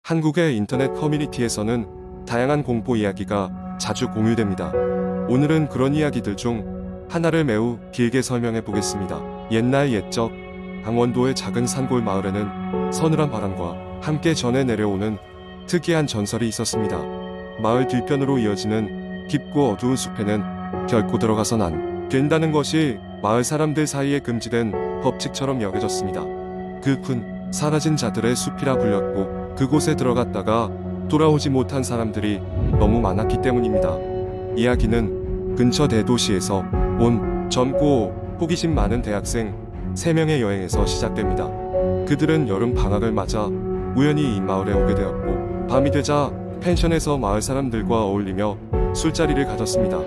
한국의 인터넷 커뮤니티에서는 다양한 공포 이야기가 자주 공유됩니다. 오늘은 그런 이야기들 중 하나를 매우 길게 설명해 보겠습니다. 옛날 옛적 강원도의 작은 산골 마을에는 서늘한 바람과 함께 전해 내려오는 특이한 전설이 있었습니다. 마을 뒤편으로 이어지는 깊고 어두운 숲에는 결코 들어가선 안 된다는 것이 마을 사람들 사이에 금지된 법칙처럼 여겨졌습니다. 그 군 사라진 자들의 숲이라 불렸고, 그곳에 들어갔다가 돌아오지 못한 사람들이 너무 많았기 때문입니다. 이야기는 근처 대도시에서 온 젊고 호기심 많은 대학생 3명의 여행에서 시작됩니다. 그들은 여름 방학을 맞아 우연히 이 마을에 오게 되었고, 밤이 되자 펜션에서 마을 사람들과 어울리며 술자리를 가졌습니다.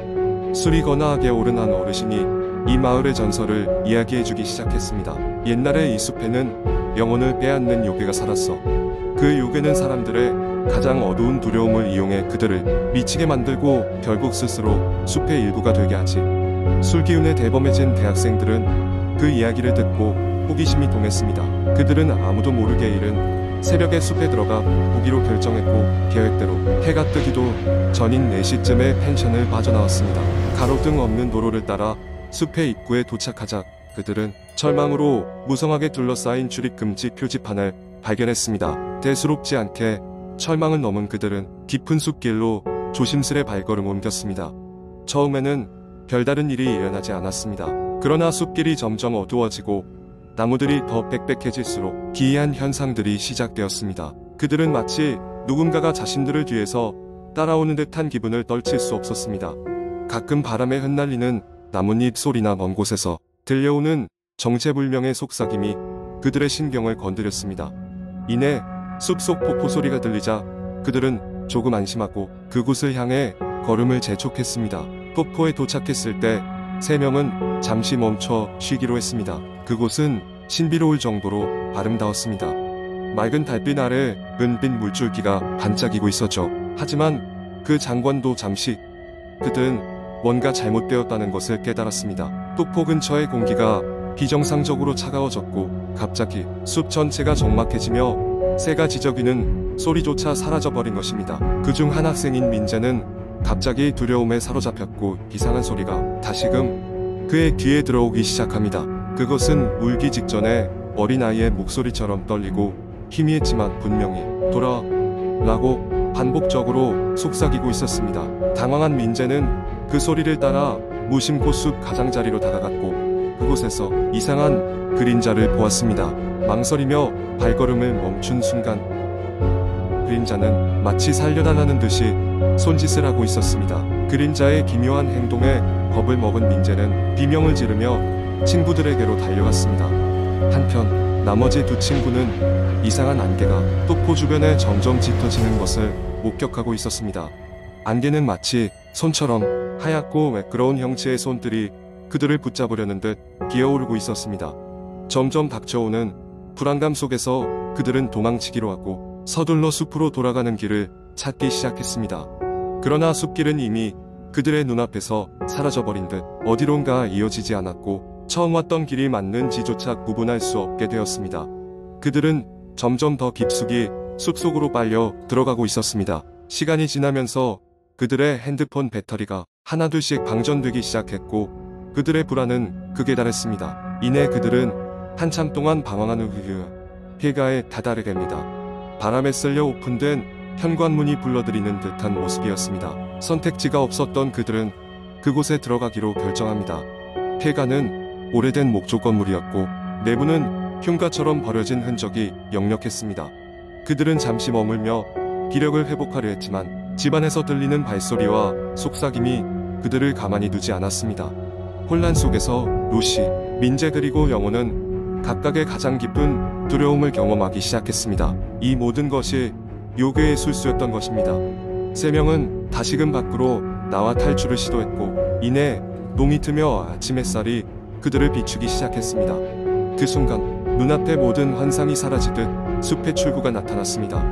술이 거나하게 오른 한 어르신이 이 마을의 전설을 이야기해주기 시작했습니다. 옛날에 이 숲에는 영혼을 빼앗는 요괴가 살았어. 그 요괴는 사람들의 가장 어두운 두려움을 이용해 그들을 미치게 만들고 결국 스스로 숲의 일부가 되게 하지. 술기운에 대범해진 대학생들은 그 이야기를 듣고 호기심이 동했습니다. 그들은 아무도 모르게 이른 새벽에 숲에 들어가 보기로 결정했고, 계획대로 해가 뜨기도 전인 4시쯤에 펜션을 빠져나왔습니다. 가로등 없는 도로를 따라 숲의 입구에 도착하자 그들은 철망으로 무성하게 둘러싸인 출입금지 표지판을 발견했습니다. 대수롭지 않게 철망을 넘은 그들은 깊은 숲길로 조심스레 발걸음을 옮겼습니다. 처음에는 별다른 일이 일어나지 않았습니다. 그러나 숲길이 점점 어두워지고 나무들이 더 빽빽해질수록 기이한 현상들이 시작되었습니다. 그들은 마치 누군가가 자신들을 뒤에서 따라오는 듯한 기분을 떨칠 수 없었습니다. 가끔 바람에 흩날리는 나뭇잎 소리나 먼 곳에서 들려오는 정체불명의 속삭임이 그들의 신경을 건드렸습니다. 이내 숲속 폭포 소리가 들리자 그들은 조금 안심하고 그곳을 향해 걸음을 재촉했습니다. 폭포에 도착했을 때 3명은 잠시 멈춰 쉬기로 했습니다. 그곳은 신비로울 정도로 아름다웠습니다. 맑은 달빛 아래 은빛 물줄기가 반짝이고 있었죠. 하지만 그 장관도 잠시 그들은 뭔가 잘못되었다는 것을 깨달았습니다. 폭포 근처의 공기가 비정상적으로 차가워졌고, 갑자기 숲 전체가 적막해지며 새가 지저귀는 소리조차 사라져버린 것입니다. 그중 한 학생인 민재는 갑자기 두려움에 사로잡혔고, 이상한 소리가 다시금 그의 귀에 들어오기 시작합니다. 그것은 울기 직전에 어린아이의 목소리처럼 떨리고 희미했지만 분명히 돌아라고 반복적으로 속삭이고 있었습니다. 당황한 민재는 그 소리를 따라 무심코 숲 가장자리로 다가갔고, 그곳에서 이상한 그림자를 보았습니다. 망설이며 발걸음을 멈춘 순간 그림자는 마치 살려달라는 듯이 손짓을 하고 있었습니다. 그림자의 기묘한 행동에 겁을 먹은 민재는 비명을 지르며 친구들에게로 달려갔습니다. 한편 나머지 2 친구는 이상한 안개가 폭포 주변에 점점 짙어지는 것을 목격하고 있었습니다. 안개는 마치 손처럼 하얗고 매끄러운 형체의 손들이 그들을 붙잡으려는 듯 기어오르고 있었습니다. 점점 닥쳐오는 불안감 속에서 그들은 도망치기로 하고 서둘러 숲으로 돌아가는 길을 찾기 시작했습니다. 그러나 숲길은 이미 그들의 눈앞에서 사라져버린 듯 어디론가 이어지지 않았고, 처음 왔던 길이 맞는지조차 구분할 수 없게 되었습니다. 그들은 점점 더 깊숙이 숲속으로 빨려 들어가고 있었습니다. 시간이 지나면서 그들의 핸드폰 배터리가 하나둘씩 방전되기 시작했고, 그들의 불안은 극에 달했습니다. 이내 그들은 한참 동안 방황한 후 폐가에 다다르게 됩니다. 바람에 쓸려 오픈된 현관문이 불러들이는 듯한 모습이었습니다. 선택지가 없었던 그들은 그곳에 들어가기로 결정합니다. 폐가는 오래된 목조 건물이었고, 내부는 흉가처럼 버려진 흔적이 역력했습니다. 그들은 잠시 머물며 기력을 회복하려 했지만 집안에서 들리는 발소리와 속삭임이 그들을 가만히 두지 않았습니다. 혼란 속에서 루시, 민재 그리고 영호는 각각의 가장 깊은 두려움을 경험하기 시작했습니다. 이 모든 것이 요괴의 술수였던 것입니다. 3명은 다시금 밖으로 나와 탈출을 시도했고, 이내 농이 트며 아침 햇살이 그들을 비추기 시작했습니다. 그 순간 눈앞의 모든 환상이 사라지듯 숲의 출구가 나타났습니다.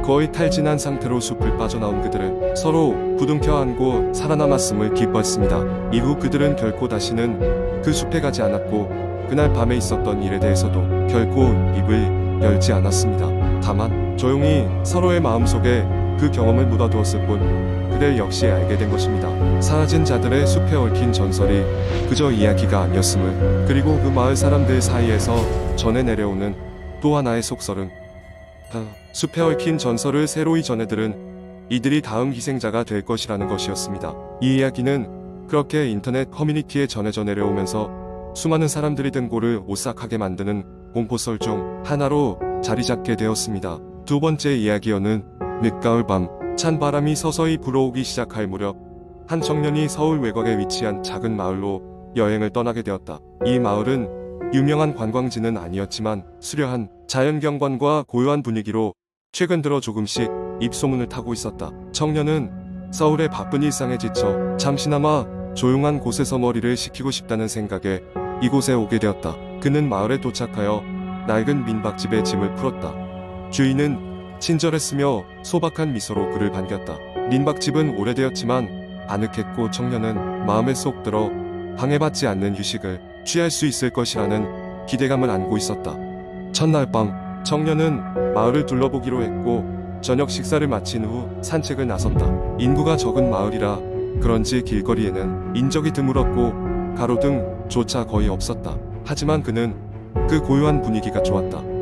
거의 탈진한 상태로 숲을 빠져나온 그들은 서로 부둥켜 안고 살아남았음을 기뻐했습니다. 이후 그들은 결코 다시는 그 숲에 가지 않았고, 그날 밤에 있었던 일에 대해서도 결코 입을 열지 않았습니다. 다만 조용히 서로의 마음속에 그 경험을 묻어두었을 뿐 그들 역시 알게 된 것입니다. 사라진 자들의 숲에 얽힌 전설이 그저 이야기가 아니었음을, 그리고 그 마을 사람들 사이에서 전해 내려오는 또 하나의 속설은 숲에 얽힌 전설을 새로이 전해들은 이들이 다음 희생자가 될 것이라는 것이었습니다. 이 이야기는 그렇게 인터넷 커뮤니티에 전해져 내려오면서 수많은 사람들이 등골을 오싹하게 만드는 공포설 중 하나로 자리 잡게 되었습니다. 두 번째 이야기어는 늦가을 밤 찬 바람이 서서히 불어오기 시작할 무렵 한 청년이 서울 외곽에 위치한 작은 마을로 여행을 떠나게 되었다. 이 마을은 유명한 관광지는 아니었지만 수려한 자연경관과 고요한 분위기로 최근 들어 조금씩 입소문을 타고 있었다. 청년은 서울의 바쁜 일상에 지쳐 잠시나마 조용한 곳에서 머리를 식히고 싶다는 생각에 이곳에 오게 되었다. 그는 마을에 도착하여 낡은 민박집에 짐을 풀었다. 주인은 친절했으며 소박한 미소로 그를 반겼다. 민박집은 오래되었지만 아늑했고 청년은 마음에 쏙 들어 방해받지 않는 휴식을 취할 수 있을 것이라는 기대감을 안고 있었다. 첫날 밤 청년은 마을을 둘러보기로 했고 저녁 식사를 마친 후 산책을 나섰다. 인구가 적은 마을이라 그런지 길거리에는 인적이 드물었고 가로등조차 거의 없었다. 하지만 그는 그 고요한 분위기가 좋았다.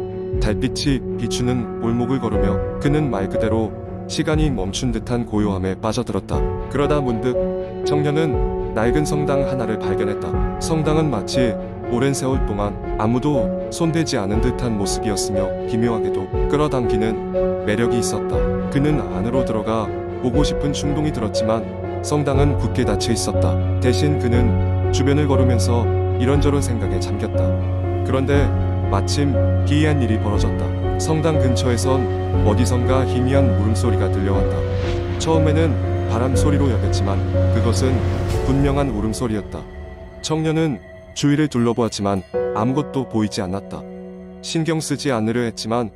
달빛이 비추는 골목을 걸으며 그는 말 그대로 시간이 멈춘 듯한 고요함에 빠져들었다. 그러다 문득 청년은 낡은 성당 하나를 발견했다. 성당은 마치 오랜 세월 동안 아무도 손대지 않은 듯한 모습이었으며 기묘하게도 끌어당기는 매력이 있었다. 그는 안으로 들어가 보고 싶은 충동이 들었지만 성당은 굳게 닫혀 있었다. 대신 그는 주변을 걸으면서 이런저런 생각에 잠겼다. 그런데 마침 기이한 일이 벌어졌다. 성당 근처에선 어디선가 희미한 울음소리가 들려왔다. 처음에는 바람 소리로 여겼지만 그것은 분명한 울음소리였다. 청년은 주위를 둘러보았지만 아무것도 보이지 않았다. 신경 쓰지 않으려 했지만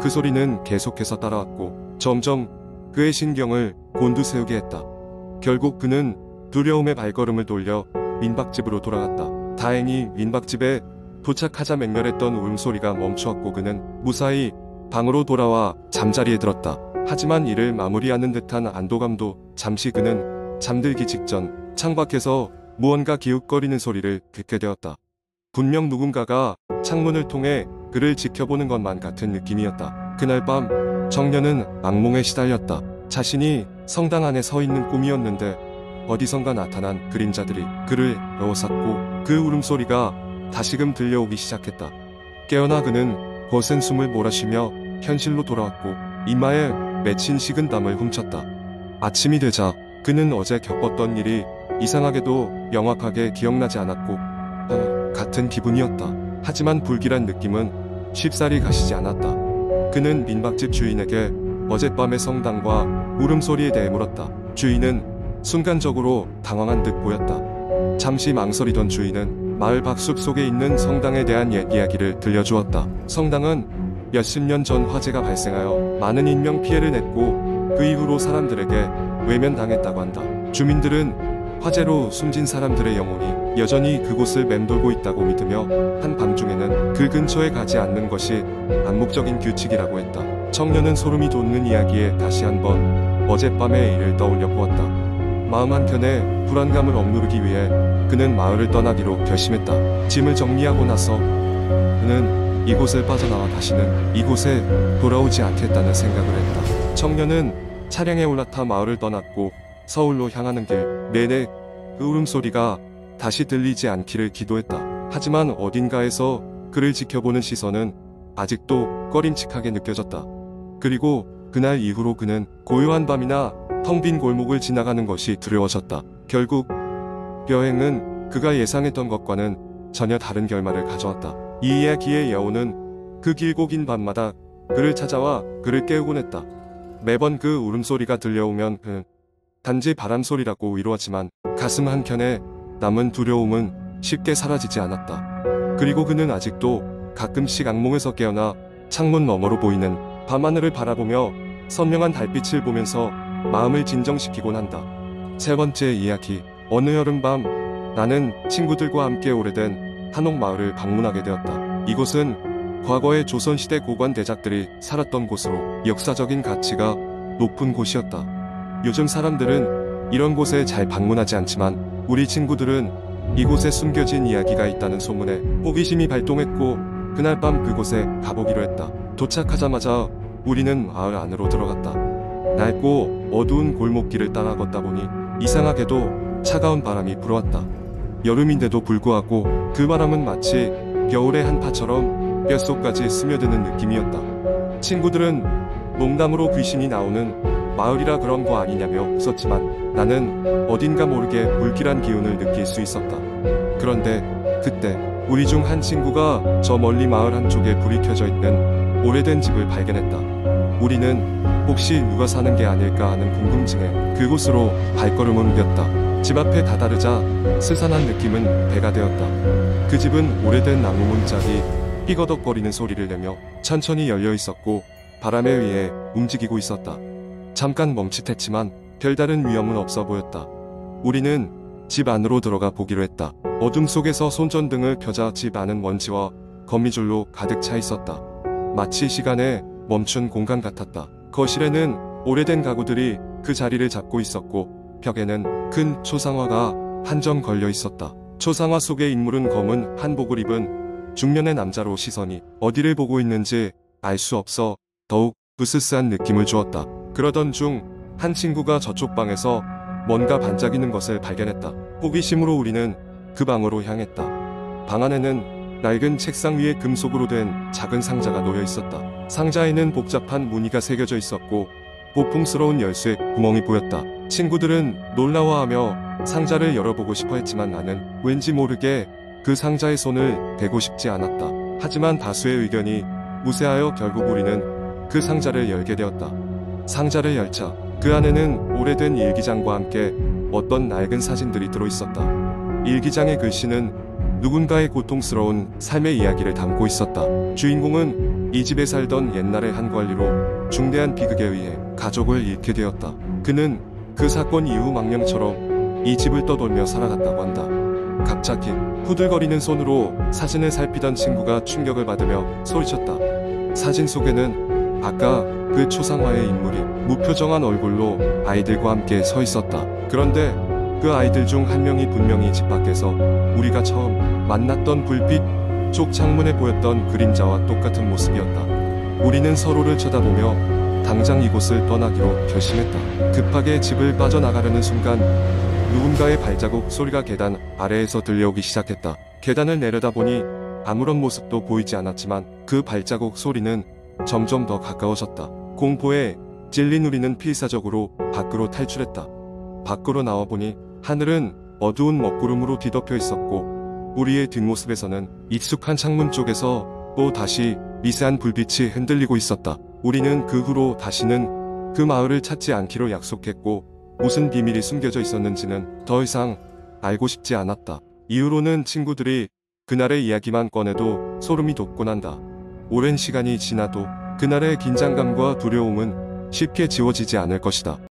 그 소리는 계속해서 따라왔고 점점 그의 신경을 곤두세우게 했다. 결국 그는 두려움의 발걸음을 돌려 민박집으로 돌아갔다. 다행히 민박집에 도착하자 맹렬했던 울음소리가 멈추었고 그는 무사히 방으로 돌아와 잠자리에 들었다. 하지만 이를 마무리하는 듯한 안도감도 잠시 그는 잠들기 직전 창밖에서 무언가 기웃거리는 소리를 듣게 되었다. 분명 누군가가 창문을 통해 그를 지켜보는 것만 같은 느낌이었다. 그날 밤 청년은 악몽에 시달렸다. 자신이 성당 안에 서 있는 꿈이었는데 어디선가 나타난 그림자들이 그를 에워쌌고 그 울음소리가 다시금 들려오기 시작했다. 깨어나 그는 거센 숨을 몰아쉬며 현실로 돌아왔고 이마에 맺힌 식은땀을 훔쳤다. 아침이 되자 그는 어제 겪었던 일이 이상하게도 명확하게 기억나지 않았고 같은 기분이었다. 하지만 불길한 느낌은 쉽사리 가시지 않았다. 그는 민박집 주인에게 어젯밤의 성당과 울음소리에 대해 물었다. 주인은 순간적으로 당황한 듯 보였다. 잠시 망설이던 주인은 마을 밖숲 속에 있는 성당에 대한 옛 이야기를 들려주었다. 성당은 몇십 년 전 화재가 발생하여 많은 인명피해를 냈고 그 이후로 사람들에게 외면당했다고 한다. 주민들은 화재로 숨진 사람들의 영혼이 여전히 그곳을 맴돌고 있다고 믿으며 한밤중에는 그 근처에 가지 않는 것이 암묵적인 규칙이라고 했다. 청년은 소름이 돋는 이야기에 다시 한번 어젯밤의 일을 떠올려 보았다. 마음 한켠에 불안감을 억누르기 위해 그는 마을을 떠나기로 결심했다. 짐을 정리하고 나서 그는 이곳을 빠져나와 다시는 이곳에 돌아오지 않겠다는 생각을 했다. 청년은 차량에 올라타 마을을 떠났고 서울로 향하는 길 내내 그 울음소리가 다시 들리지 않기를 기도했다. 하지만 어딘가에서 그를 지켜보는 시선은 아직도 꺼림칙하게 느껴졌다. 그리고 그날 이후로 그는 고요한 밤이나 텅 빈 골목을 지나가는 것이 두려워졌다. 결국 여행은 그가 예상했던 것과는 전혀 다른 결말을 가져왔다. 이 이야기의 여우는 그 길고 긴 밤마다 그를 찾아와 그를 깨우곤 했다. 매번 그 울음소리가 들려오면 단지 바람소리라고 위로하지만 가슴 한켠에 남은 두려움은 쉽게 사라지지 않았다. 그리고 그는 아직도 가끔씩 악몽에서 깨어나 창문 너머로 보이는 밤하늘을 바라보며 선명한 달빛을 보면서 마음을 진정시키곤 한다. 세 번째 이야기. 어느 여름밤 나는 친구들과 함께 오래된 한옥마을을 방문하게 되었다. 이곳은 과거의 조선시대 고관 대작들이 살았던 곳으로 역사적인 가치가 높은 곳이었다. 요즘 사람들은 이런 곳에 잘 방문하지 않지만 우리 친구들은 이곳에 숨겨진 이야기가 있다는 소문에 호기심이 발동했고 그날 밤 그곳에 가보기로 했다. 도착하자마자 우리는 마을 안으로 들어갔다. 낡고 어두운 골목길을 따라 걷다 보니 이상하게도 차가운 바람이 불어왔다. 여름인데도 불구하고 그 바람은 마치 겨울의 한파처럼 뼛속까지 스며드는 느낌이었다. 친구들은 농담으로 귀신이 나오는 마을이라 그런 거 아니냐며 웃었지만 나는 어딘가 모르게 불길한 기운을 느낄 수 있었다. 그런데 그때 우리 중 한 친구가 저 멀리 마을 한쪽에 불이 켜져 있는 오래된 집을 발견했다. 우리는 혹시 누가 사는 게 아닐까 하는 궁금증에 그곳으로 발걸음을 옮겼다. 집 앞에 다다르자 스산한 느낌은 배가 되었다. 그 집은 오래된 나무 문짝이 삐거덕거리는 소리를 내며 천천히 열려 있었고 바람에 의해 움직이고 있었다. 잠깐 멈칫했지만 별다른 위험은 없어 보였다. 우리는 집 안으로 들어가 보기로 했다. 어둠 속에서 손전등을 켜자 집 안은 먼지와 거미줄로 가득 차 있었다. 마치 시간에 멈춘 공간 같았다. 거실에는 오래된 가구들이 그 자리를 잡고 있었고 벽에는 큰 초상화가 한정 걸려 있었다. 초상화 속의 인물은 검은 한복을 입은 중년의 남자로 시선이 어디를 보고 있는지 알 수 없어 더욱 으스스한 느낌을 주었다. 그러던 중 한 친구가 저쪽 방에서 뭔가 반짝이는 것을 발견했다. 호기심으로 우리는 그 방으로 향했다. 방 안에는 낡은 책상 위에 금속으로 된 작은 상자가 놓여 있었다. 상자에는 복잡한 무늬가 새겨져 있었고 고풍스러운 열쇠 구멍이 보였다. 친구들은 놀라워하며 상자를 열어보고 싶어 했지만 나는 왠지 모르게 그 상자에 손을 대고 싶지 않았다. 하지만 다수의 의견이 무세하여 결국 우리는 그 상자를 열게 되었다. 상자를 열자 그 안에는 오래된 일기장과 함께 어떤 낡은 사진들이 들어있었다. 일기장의 글씨는 누군가의 고통스러운 삶의 이야기를 담고 있었다. 주인공은 이 집에 살던 옛날의 한 관리로 중대한 비극에 의해 가족을 잃게 되었다. 그는 그 사건 이후 망령처럼 이 집을 떠돌며 살아갔다고 한다. 갑자기 후들거리는 손으로 사진을 살피던 친구가 충격을 받으며 소리쳤다. 사진 속에는 아까 그 초상화의 인물이 무표정한 얼굴로 아이들과 함께 서 있었다. 그런데 그 아이들 중 한 명이 분명히 집 밖에서 우리가 처음 만났던 불빛 쪽 창문에 보였던 그림자와 똑같은 모습이었다. 우리는 서로를 쳐다보며 당장 이곳을 떠나기로 결심했다. 급하게 집을 빠져나가려는 순간 누군가의 발자국 소리가 계단 아래에서 들려오기 시작했다. 계단을 내려다보니 아무런 모습도 보이지 않았지만 그 발자국 소리는 점점 더 가까워졌다. 공포에 찔린 우리는 필사적으로 밖으로 탈출했다. 밖으로 나와보니 하늘은 어두운 먹구름으로 뒤덮여 있었고 우리의 뒷모습에서는 익숙한 창문 쪽에서 또 다시 미세한 불빛이 흔들리고 있었다. 우리는 그 후로 다시는 그 마을을 찾지 않기로 약속했고 무슨 비밀이 숨겨져 있었는지는 더 이상 알고 싶지 않았다. 이후로는 친구들이 그날의 이야기만 꺼내도 소름이 돋곤 한다. 오랜 시간이 지나도 그날의 긴장감과 두려움은 쉽게 지워지지 않을 것이다.